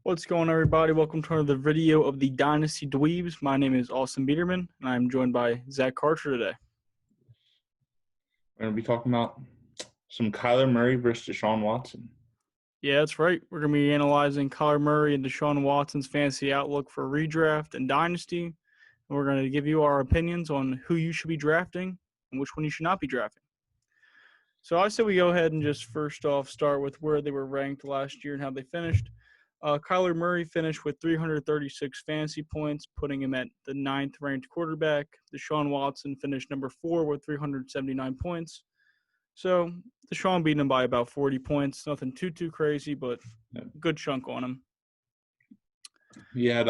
What's going on, everybody? Welcome to another video of the Dynasty Dweebs. My name is Austin Biederman, and I'm joined by Zach Karcher today. We're going to be talking about some Kyler Murray versus Deshaun Watson. Yeah, that's right. We're going to be analyzing Kyler Murray and Deshaun Watson's fantasy outlook for redraft and Dynasty. And we're going to give you our opinions on who you should be drafting and which one you should not be drafting. So I say we go ahead and just first off start with where they were ranked last year and how they finished. Kyler Murray finished with 336 fantasy points, putting him at the 9th-ranked quarterback. Deshaun Watson finished number 4 with 379 points. So Deshaun beat him by about 40 points. Nothing too crazy, but good chunk on him. He had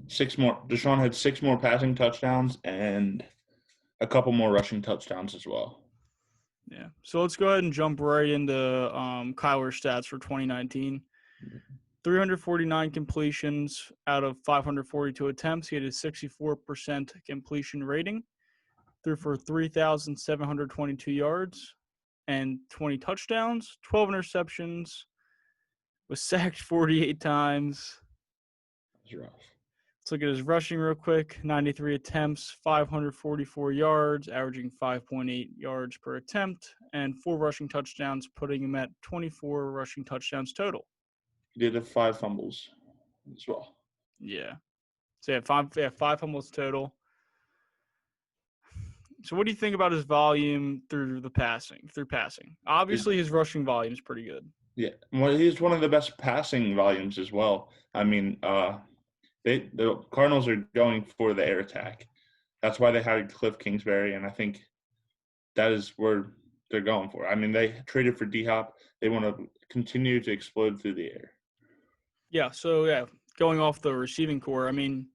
6 more. Deshaun had 6 more passing touchdowns and a couple more rushing touchdowns as well. Yeah. So let's go ahead and jump right into Kyler's stats for 2019. 349 completions out of 542 attempts. He had a 64% completion rating. Threw for 3,722 yards and 20 touchdowns, 12 interceptions. Was sacked 48 times. That's rough. Let's look at his rushing real quick. 93 attempts, 544 yards, averaging 5.8 yards per attempt, and 4 rushing touchdowns, putting him at 24 rushing touchdowns total. He did have 5 fumbles as well. Yeah. So yeah, five fumbles total. So what do you think about his volume through passing? Obviously, his rushing volume is pretty good. Yeah. Well, he's one of the best passing volumes as well. I mean, the Cardinals are going for the air attack. That's why they hired Cliff Kingsbury, and I think that is where they're going for. I mean, they traded for D-Hop. They want to continue to explode through the air. Yeah, so yeah, going off the receiving core, I mean,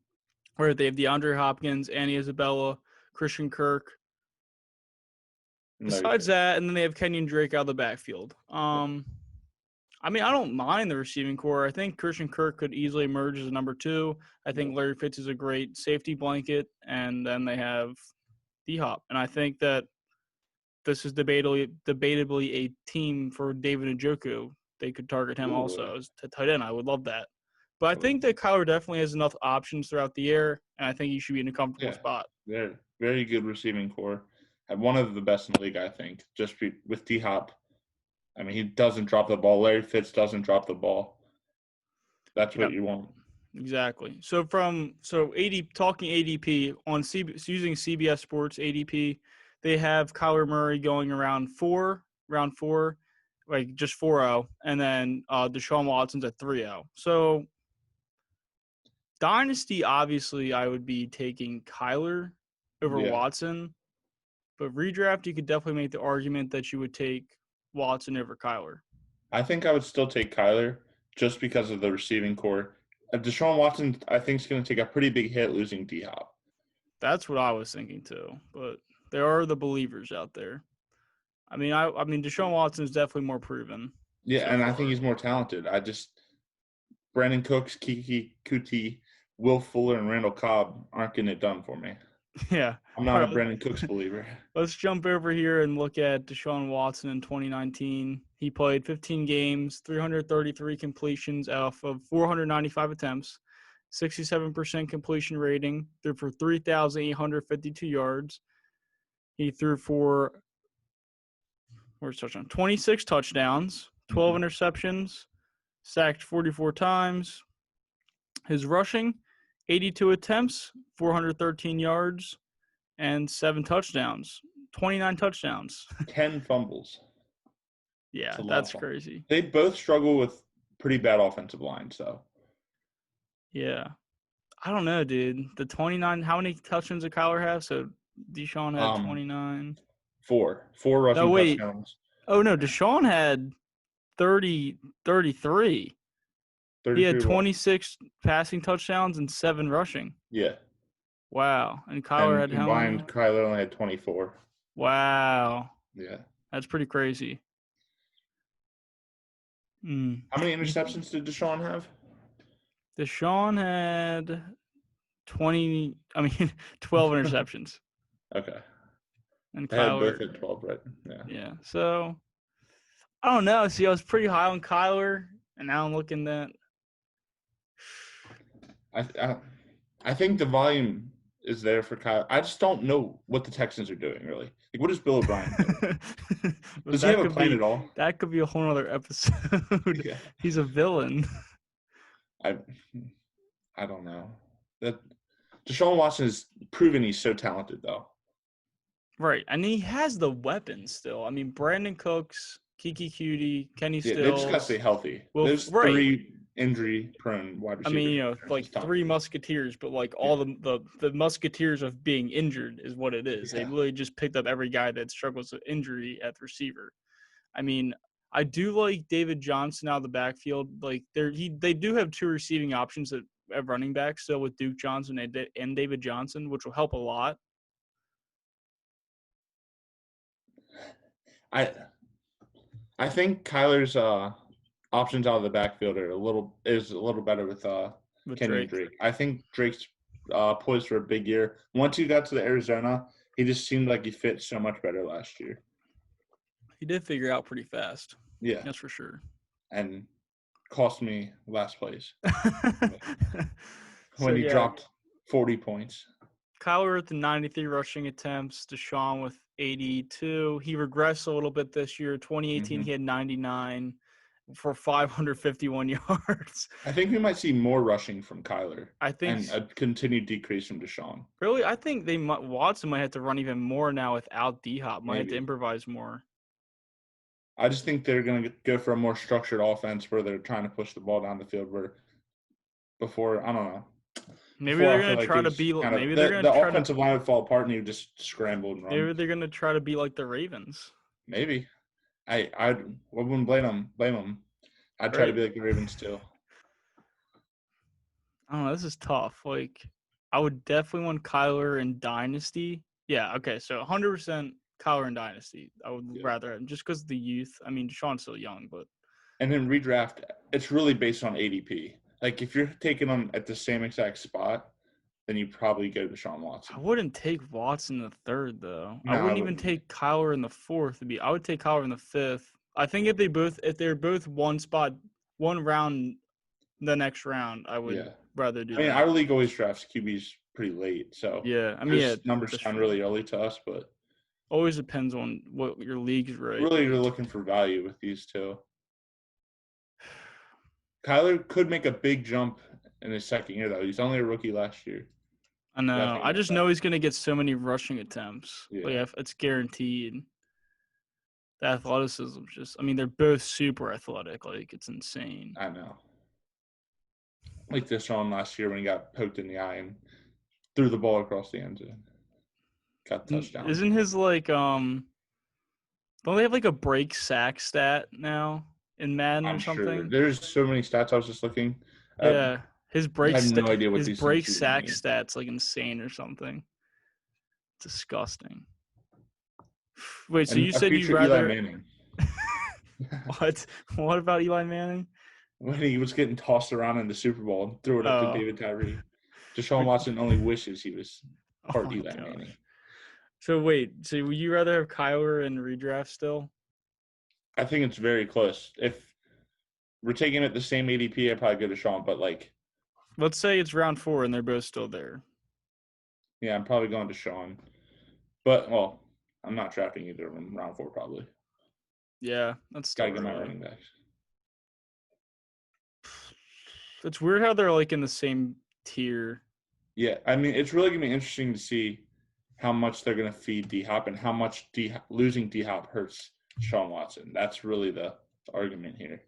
where they have DeAndre Hopkins, Annie Isabella, Christian Kirk. Besides that, and then they have Kenyon Drake out of the backfield. I mean, I don't mind the receiving core. I think Christian Kirk could easily emerge as a number 2. I think Larry Fitz is a great safety blanket, and then they have D-Hop. And I think that this is debatably a team for David Njoku. They could target him also as a tight end. I would love that. But I think that Kyler definitely has enough options throughout the air, and I think he should be in a comfortable spot. They're very good receiving core. One of the best in the league, I think, with D-Hop. I mean, he doesn't drop the ball. Larry Fitz doesn't drop the ball. That's what you want. Exactly. So talking ADP on using CBS Sports ADP, they have Kyler Murray going round 4, like just 4-0, and then Deshaun Watson's at 3-0. So Dynasty, obviously, I would be taking Kyler over Watson, but redraft, you could definitely make the argument that you would take Watson over Kyler. I think I would still take Kyler just because of the receiving core. Deshaun Watson, I think, is going to take a pretty big hit losing D-Hop. That's what I was thinking too, but there are the believers out there. I mean, Deshaun Watson is definitely more proven. Yeah, and I think he's more talented. Brandon Cooks, Kiki Kuti, Will Fuller, and Randall Cobb aren't getting it done for me. Yeah. I'm not a Brandon Cooks believer. Let's jump over here and look at Deshaun Watson in 2019. He played 15 games, 333 completions off of 495 attempts, 67% completion rating, threw for 3,852 yards. He threw for 26 touchdowns, 12 interceptions, sacked 44 times. His rushing, 82 attempts, 413 yards, and 7 touchdowns. 29 touchdowns. 10 fumbles. Yeah, that's crazy. They both struggle with pretty bad offensive lines, though. Yeah. I don't know, dude. The 29, how many touchdowns did Kyler have? So Deshaun had 29. 4 rushing touchdowns. Oh, no, Deshaun had 33. He had 26 passing touchdowns and 7 rushing. Yeah. Wow. And Kyler had combined, Kyler only had 24. Wow. Yeah. That's pretty crazy. How many interceptions did Deshaun have? Deshaun had 12 interceptions. Okay. And Kyler both had 12, right? Yeah. So I don't know. See, I was pretty high on Kyler, and now I'm looking at I I think the volume is there for Kyle. I just don't know what the Texans are doing really. Like, what is Bill O'Brien doing? But Does he have a plan at all? that could be a whole other episode. Yeah, He's a villain. I I don't know. That Deshaun Watson has proven he's so talented though. Right. And he has the weapons still. I mean, Brandon Cooks, Kiki Cutie, Kenny Yeah, they just gotta stay Stills. healthy. Well, There's right. three injury-prone wide I mean, receivers. like It's tough. 3 musketeers, but like Yeah, all the musketeers of being injured is what it is. They yeah. literally just picked up every guy that struggles with injury at the receiver. I mean, I do like David Johnson out of the backfield. Like they do have 2 receiving options at running back still with Duke Johnson and David Johnson, which will help a lot. I I think Kyler's options out of the backfield are a little better with With Kenny and Drake. Drake. I think Drake's poised for a big year. Once he got to the Arizona, he just seemed like he fit so much better last year. He did figure it out pretty fast. Yeah, That's for sure. and cost me last place So when he yeah, dropped 40 points. Kyler with the 93 rushing attempts, Deshaun with 82. He regressed a little bit this year. 2018, he had 99 for 551 yards. I think we might see more rushing from Kyler I think and a continued decrease from Deshaun. really, I think Watson might have to run even more now without D-Hop. Might have to Maybe. improvise more. I just think they're going to go for a more structured offense where they're trying to push the ball down the field. Where before, I don't know. Maybe Before, they're I feel gonna like try he to was be. kind of Maybe they're gonna the try to. offensive line would fall apart and he would just scramble and run. Maybe they're gonna try to be like the Ravens. Maybe. I wouldn't blame them. Blame them. I'd try to Right. be like the Ravens too. I don't know. This is tough. Like, I would definitely want Kyler in Dynasty. Yeah. Okay. So 100% Kyler in Dynasty. I would Yeah. rather just because of the youth. I mean, Deshaun's still young, but And then redraft, it's really based on ADP. Like if you're taking them at the same exact spot, then you probably go to Deshaun Watson. I wouldn't take Watson in the 3rd though. I No, I wouldn't even wouldn't. take Kyler in the 4th. I would take Kyler in the 5th. I think if they're both one spot, one round, the next round, I would Yeah. rather do I mean, that. our league always drafts QBs pretty late, so Yeah. I mean, yeah, those numbers that's sound true. really early to us, but Always depends on what your league's right. really you're looking for value with these two. Kyler could make a big jump in his second year, though. He's only a rookie last year. I You gotta know. think I about just that. know he's gonna get so many rushing attempts. Like Yeah, it's guaranteed. The athleticism just. I mean, they're both super athletic. Like it's insane. I know. Like Deshaun last year when he got poked in the eye and threw the ball across the end zone. Got a touchdown. Isn't his like Don't they have like a break sack stat now in Madden or I'm sure. something? There's so many stats I was just looking. Yeah, I have no idea what his these break things even sack mean. stats like insane or something. Disgusting. Wait, so And you a said you'd future Eli rather Manning. what? What about Eli Manning? When he was getting tossed around in the Super Bowl and threw it up to Oh, David Tyree. Deshaun Watson only wishes he was oh part my Eli gosh. Manning. So wait, so would you rather have Kyler in redraft still? I think it's very close. If we're taking it the same ADP, I'd probably go to Deshaun, but Let's say it's round 4 and they're both still there. yeah, I'm probably going to Deshaun. But I'm not drafting either of them round 4 probably. Yeah, that's still Gotta get my early. running backs. It's weird how they're like in the same tier. Yeah, I mean, it's really gonna be interesting to see how much they're gonna feed D Hop and how much losing D Hop hurts Deshaun Watson. That's really the argument here.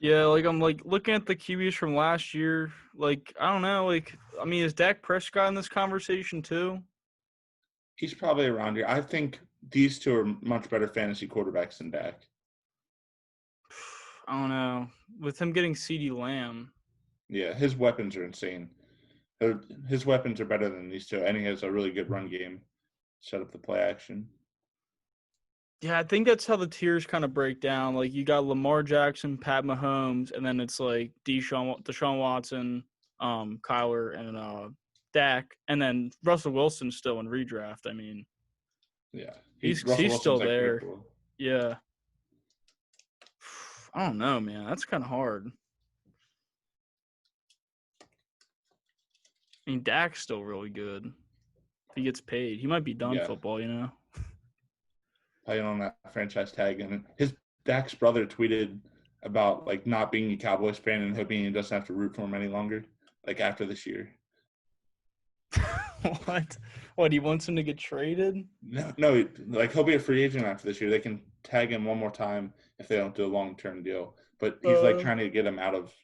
Yeah, like I'm like looking at the QBs from last year. Like I don't know. Like I mean, is Dak Prescott in this conversation too? He's probably around here. I think these two are much better fantasy quarterbacks than Dak. I don't know. With him getting CeeDee Lamb. Yeah, his weapons are insane. His weapons are better than these two, and he has a really good run game. Set up the play action. Yeah, I think that's how the tiers kind of break down. Like you got Lamar Jackson, Pat Mahomes, and then it's like Deshaun Watson, Kyler, and Dak, and then Russell Wilson still in redraft. I mean, Yeah, he's Russell still Wilson's like there. cool. Yeah. I don't know, man. That's kind of hard. mean, Dak's still really good. If he gets paid, he might be done Yeah. football, you know? Playing on that franchise tag. And his Dak's brother tweeted about like not being a Cowboys fan and hoping he doesn't have to root for him any longer, like after this year. What? What, he wants him to get traded? No, like he'll be a free agent after this year. They can tag him one more time if they don't do a long-term deal. But he's like trying to get him out of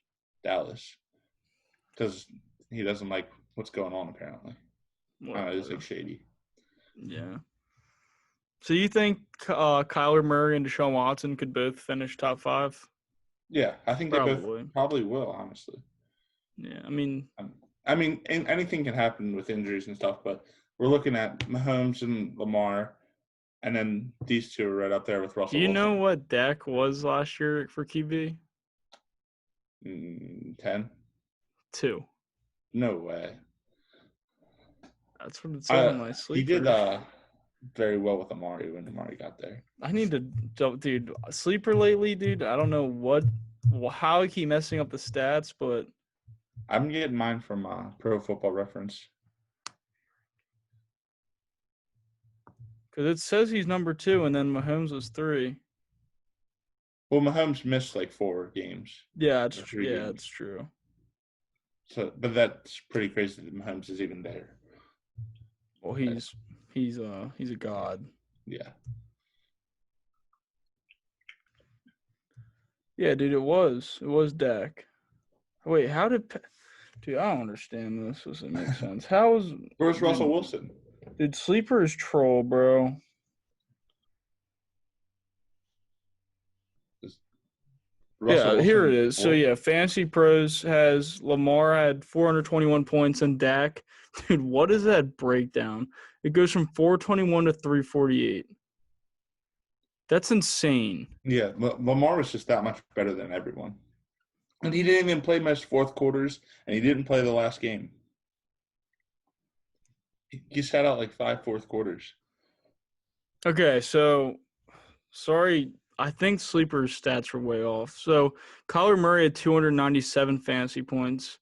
Dallas because he doesn't like what's going on. Apparently, it's like shady. Yeah. So you think Kyler Murray and Deshaun Watson could both finish top 5? Yeah, I think they both probably will. Honestly. Yeah, I mean, anything can happen with injuries and stuff, but we're looking at Mahomes and Lamar, and then these two are right up there with Russell do you Wilson. know what Dak was last year for QB? 10? 2. No way. That's what it says on my He sleeper. did very well with Amari when Amari got there. I need to, dude, sleeper lately, dude. I don't know how I keep messing up the stats, but I'm getting mine from Pro Football Reference. because it says he's number 2, and then Mahomes was 3. Well, Mahomes missed like 4 games. Yeah, it's true. So, but that's pretty crazy that Mahomes is even there. Well, he's a god. Yeah. Yeah, dude, it was Dak. Wait, how did? Dude, I don't understand this. Doesn't make sense. Where's Russell Wilson? Dude, sleeper is troll, bro. Here it is. So yeah, Fantasy Pros has Lamar had 421 points and Dak. Dude, what is that breakdown? It goes from 421 to 348. That's insane. Yeah, Lamar was just that much better than everyone. And he didn't even play most fourth quarters, and he didn't play the last game. He sat out like 5 fourth quarters. Okay, so sorry, I think sleeper's stats were way off. So Kyler Murray had 297 fantasy points.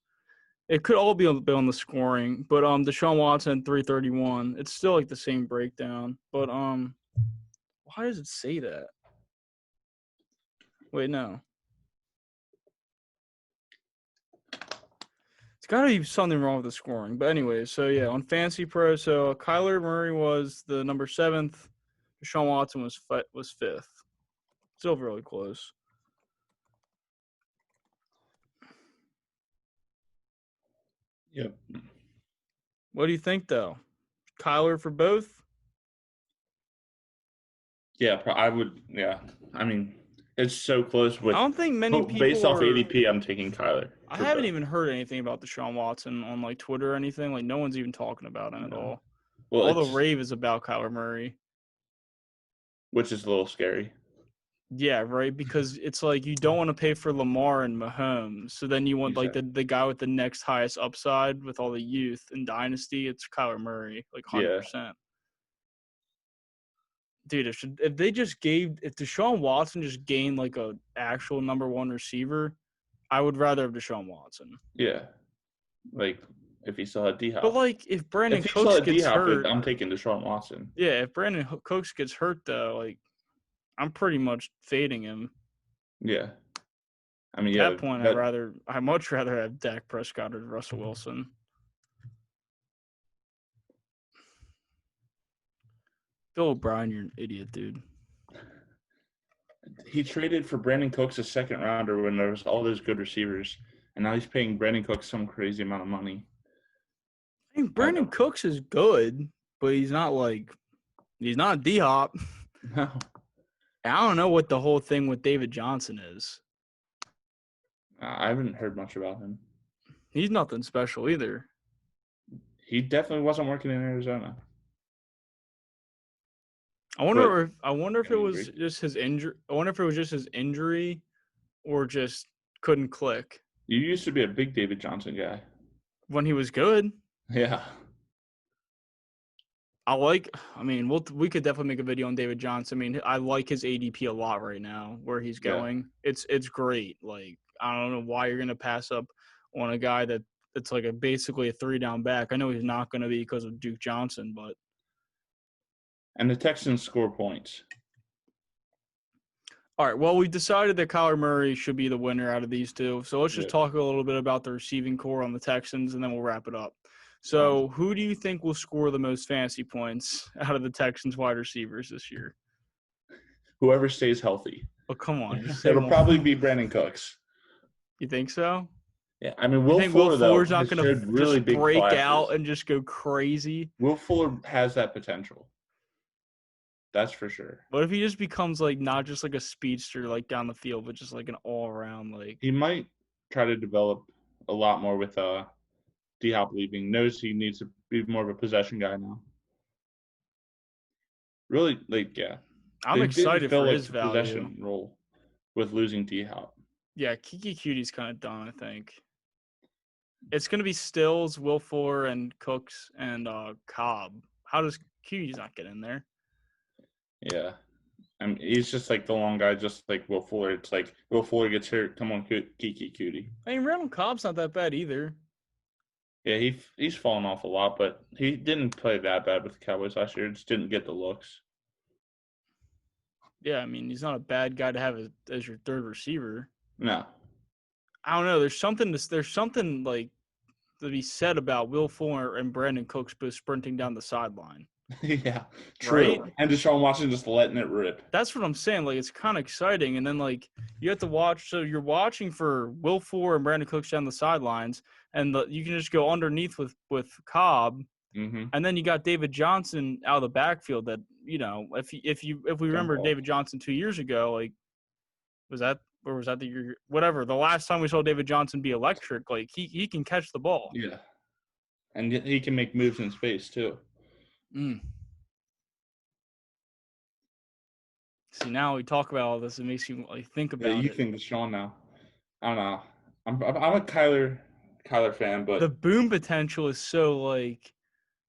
It could all be on the scoring, but Deshaun Watson 331. It's still like the same breakdown, but why does it say that? Wait, no. It's got to be something wrong with the scoring. But anyway, so yeah, on Fantasy Pro, so Kyler Murray was the number 7th. Deshaun Watson was 5th. Still really close. Yep. What do you think, though? Kyler for both? Yeah, I would. Yeah, I mean, it's so close. With I don't think many people based off ADP, I'm taking Kyler. I haven't even heard anything about Deshaun Watson on like Twitter or anything. Like no one's even talking about him at all. Well, all the rave is about Kyler Murray, which is a little scary. Yeah, right. Because it's like you don't want to pay for Lamar and Mahomes, so then you want like the guy with the next highest upside with all the youth and dynasty. It's Kyler Murray, like 100%. Dude, if Deshaun Watson just gained like a actual number 1 receiver, I would rather have Deshaun Watson. Yeah, like if he still had D-Hop. But like if Brandon Cooks gets hurt, I'm taking Deshaun Watson. Yeah, if Brandon Cooks gets hurt though, like I'm pretty much fading him. Yeah, I mean, at that point, I'd much rather have Dak Prescott or Russell Wilson. Bill O'Brien, you're an idiot, dude. He traded for Brandon Cooks a 2nd rounder when there was all those good receivers, and now he's paying Brandon Cooks some crazy amount of money. I mean, Brandon Cooks is good, but he's not D-Hop. No. I don't know what the whole thing with David Johnson is. I haven't heard much about him. He's nothing special either. He definitely wasn't working in Arizona. I wonder if it was just his injury. I wonder if it was just his injury, or just couldn't click. You used to be a big David Johnson guy. When he was good. Yeah. we could definitely make a video on David Johnson. I mean, I like his ADP a lot right now, where he's going. Yeah. It's great. Like, I don't know why you're going to pass up on a guy that it's like basically a 3-down back. I know he's not going to be because of Duke Johnson, but And the Texans score points. all right. Well, we decided that Kyler Murray should be the winner out of these two. So let's just Yeah. talk a little bit about the receiving core on the Texans, and then we'll wrap it up. Sounds So, who do you think will score the most fantasy points out of the Texans wide receivers this year? whoever stays healthy. Oh, come on, just say It'll one. probably be Brandon Cooks. You think so? Yeah, I mean, You Will think Will Fuller, though, Fuller's not has going showed to really just big break flashes. out and just go crazy? Will Fuller has that potential. That's for sure. What if he just becomes like not just like a speedster like down the field, but just like an all around like? He might try to develop a lot more with D-Hop leaving. Knows he needs to be more of a possession guy now. Really, like, yeah. I'm They didn't excited fill for like his the value. possession role with losing D-Hop. Yeah, Kiki Cutie's kind of done, I think. It's going to be Stills, Will Fuller, and Cooks, and Cobb. How does Cutie's not get in there? Yeah. I mean, he's just like the long guy, just like Will Fuller. It's like Will Fuller gets hurt. Come on, Kiki Cutie. I mean, Randall Cobb's not that bad either. Yeah, he's fallen off a lot, but he didn't play that bad with the Cowboys last year. Just didn't get the looks. Yeah, I mean, he's not a bad guy to have as your third receiver. No. I don't know. There's something like to be said about Will Fuller and Brandon Cooks both sprinting down the sideline. Yeah, true. Right? And Deshaun Watson just letting it rip. That's what I'm saying. Like, it's kind of exciting. And then, like, you have to watch. So you're watching for Will Fuller and Brandon Cooks down the sidelines, and you can just go underneath with Cobb. Mm-hmm. And then you got David Johnson out of the backfield. That, you know, if we remember David Johnson 2 years ago, like, was that the year? Whatever. The last time we saw David Johnson be electric, like he can catch the ball. Yeah, and he can make moves in space too. See, now we talk about all this, it makes you like think about you it. think Deshaun now? I don't know. I'm a Kyler fan, but The boom potential is so like.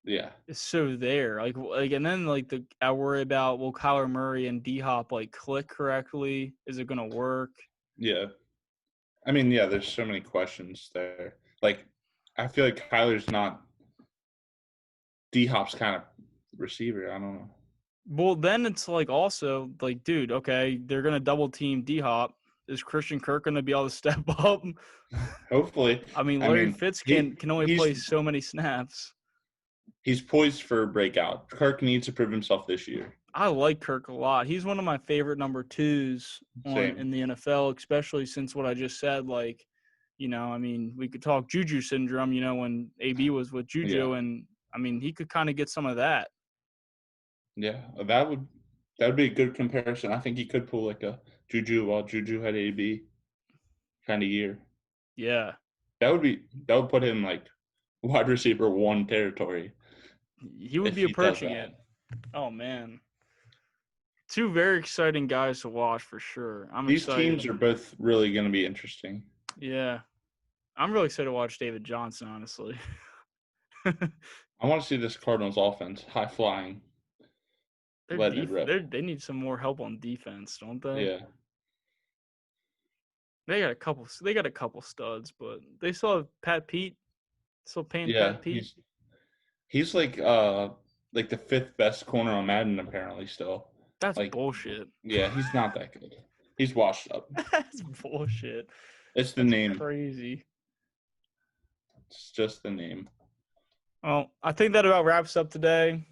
Yeah, It's so there, like, and then like I worry about will Kyler Murray and D-Hop like click correctly? Is it gonna work? Yeah, I mean, yeah. There's so many questions there. Like, I feel like Kyler's not D-Hop's kind of receiver. I don't know. Well, then it's like also like, dude, okay, they're gonna double team D-Hop. Is Christian Kirk gonna be able to step up? Hopefully. I mean, Larry Fitz can only play so many snaps. He's poised for a breakout. Kirk needs to prove himself this year. I like Kirk a lot. He's one of my favorite number twos in the NFL, especially since what I just said. Like, you know, I mean, we could talk Juju syndrome, you know, when AB was with Juju, and I mean, he could kind of get some of that. Yeah, that would be a good comparison. I think he could pull like a Juju while Juju had AB kind of year. Yeah. That would put him like wide receiver 1 territory. He would be approaching it. Oh man. Two very exciting guys to watch for sure. These teams are both really going to be interesting. Yeah. I'm really excited to watch David Johnson, honestly. I want to see this Cardinals offense, high flying. They need some more help on defense, don't they? Yeah. They got a couple studs, but they still have Pat Pete. Still paying Pat Pete. He's like the 5th best corner on Madden apparently still. That's bullshit. Yeah, he's not that good. He's washed up. That's bullshit. It's the name. Crazy. It's just the name. Well, I think that about wraps up today.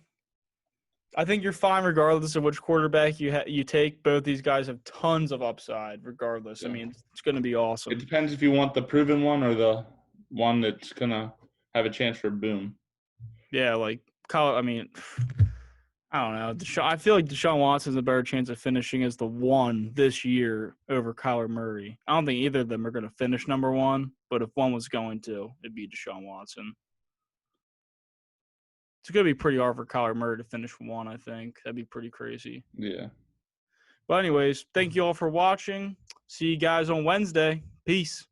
I think you're fine regardless of which quarterback you take. Both these guys have tons of upside regardless. Yeah. I mean, it's going to be awesome. It depends if you want the proven one or the one that's going to have a chance for boom. Yeah, like Kyle, I mean, I don't know. I feel like Deshaun Watson's a better chance of finishing as the 1 this year over Kyler Murray. I don't think either of them are going to finish number 1, but if one was going to, it'd be Deshaun Watson. It's going to be pretty hard for Kyler Murray to finish 1, I think. That'd be pretty crazy. Yeah. But anyways, thank you all for watching. See you guys on Wednesday. Peace.